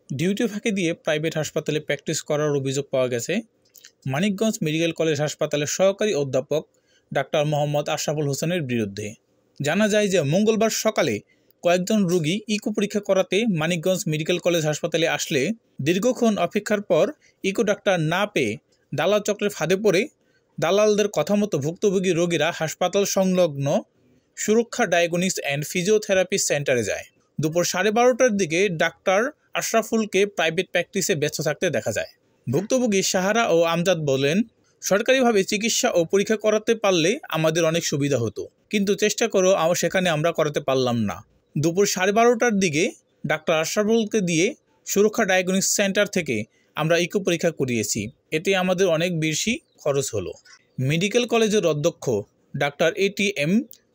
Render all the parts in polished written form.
Duty ফাঁকি দিয়ে private হাসপাতালে প্র্যাকটিস করার অভিযোগ পাওয়া গেছে মানিকগঞ্জ মেডিকেল কলেজ হাসপাতালের সহকারী অধ্যাপক ডাক্তার মোহাম্মদ আশরাফুল হোসেনের বিরুদ্ধে। জানা যায় যে মঙ্গলবার সকালে কয়েকজন রোগী ইকো পরীক্ষা করাতে মানিকগঞ্জ মেডিকেল কলেজ হাসপাতালে আসলে দীর্ঘক্ষণ অপেক্ষার পর ইকো ডাক্তার না পেয়ে দালাল চক্রের ফাঁদে পড়ে দালালদের কথা মতো ভুক্তভোগী রোগীরা হাসপাতাল সংলগ্ন সুরক্ষা ডায়াগনস্টিক্স অ্যান্ড ফিজিওথেরাপি সেন্টারে যায়। দুপুর 12:30টার দিকে ডাক্তার আশরাফুলকে প্রাইভেট প্র্যাকটিসে ব্যস্ত থাকতে দেখা যায়। ভুক্তভোগী সাহারা ও আমজাদ বলেন, সরকারিভাবে চিকিৎসা ও পরীক্ষা করাতে পারলে আমাদের অনেক সুবিধা হতো, কিন্তু চেষ্টা করেও সেখানে আমরা করাতে পারলাম না। দুপুর 12:30টার দিকে ডাক্তার আশরাফুলকে দিয়ে সুরক্ষা ডায়াগনস্টিক্স সেন্টার থেকে আমরা ইকো পরীক্ষা করিয়েছি, এতে আমাদের অনেক বেশি খরচ হলো। মেডিকেল কলেজের অধ্যক্ষ ডাক্তার ATM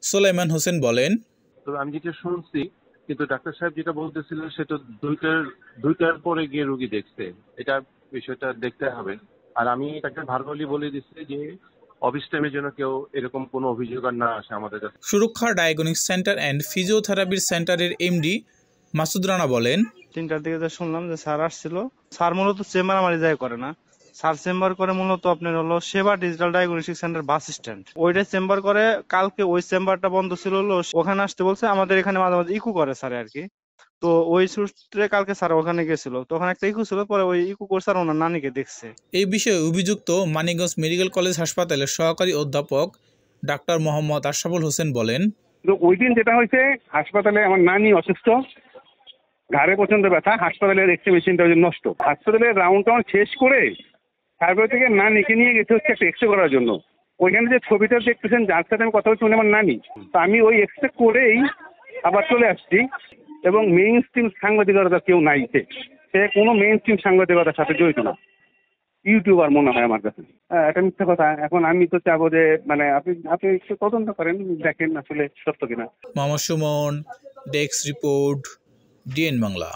সোলাইমান হোসেন বলেন, আমি যেটা শুনছি, কিন্তু ডাক্তার সাহেব যেটা বলতেছিলেন সেটা দুইটার পরে গিয়ে রোগী দেখছে, এটা বিষয়টা দেখতে হবে। আর আমি তাকে ভার্বালি বলে দিচ্ছি যে অফিস টাইমের জন্য কেউ এরকম কোনো অভিযোগ আর না আসে আমাদের কাছে। সুরক্ষা ডায়াগনস্টিক্স সেন্টার অ্যান্ড ফিজিওথেরাপির সেন্টারের MD মাসুদ রানা বলেন, 3টার দিকে যে শুনলাম যে স্যার আসছিল, স্যার মূলত চেম্বার আমারই যায় করে না, স্যার চেম্বার করে মূলত আপনার হলো সেবা digital diagnostic centre bus stand, ওইটা চেম্বার করে। কালকে ওই চেম্বারটা বন্ধ ছিল, ওখানে আসতে বলছে। আমাদের এখানে মাঝে মাঝে ইকো করে স্যার আর কি। তো ওই সূত্রে কালকে স্যার ওখানে গেছিল, তখন একটা ইকো ছিল, পরে ওই ইকো করছে আর ওনার নানিকে দেখছে। এই বিষয়ে অভিযুক্ত মানিকগঞ্জ মেডিকেল কলেজ হাসপাতালের সহকারী অধ্যাপক ডাক্তার মোহাম্মদ আশরাফুল হোসেন বলেন, ওই দিন যেটা হয়েছে, হাসপাতালে আমার নানি অসুস্থ, ঘাড়ে প্রচন্ড ব্যথা, হাসপাতালের এক্সরে মেশিনটা নষ্ট। হাসপাতালের রাউন্ড টাউন শেষ করে তারপরে থেকে নানিকে নিয়ে গেছে হচ্ছে একটা এক্সরে করার জন্য। ওইখানে যে ছবিটা দেখতেছেন, যার সাথে আমি কথা বলছি উনি আমার নানি। তো আমি ওই এক্সরে করেই আবার চলে আসছি, এবং মেইন স্ট্রিম সাংবাদিকতা কেউ নাই, সে কোনো মেইন স্ট্রিম সাংবাদিকতার সাথে জড়িত না, ইউটিউবার মনে হয় আমার কাছে। এটা মিথ্যা কথা। এখন আমি তো চাবো যে আপনি একটু তদন্ত করেন, দেখেন আসলে সত্য কিনা। Mohammad Suman, desk report, DN Bangla.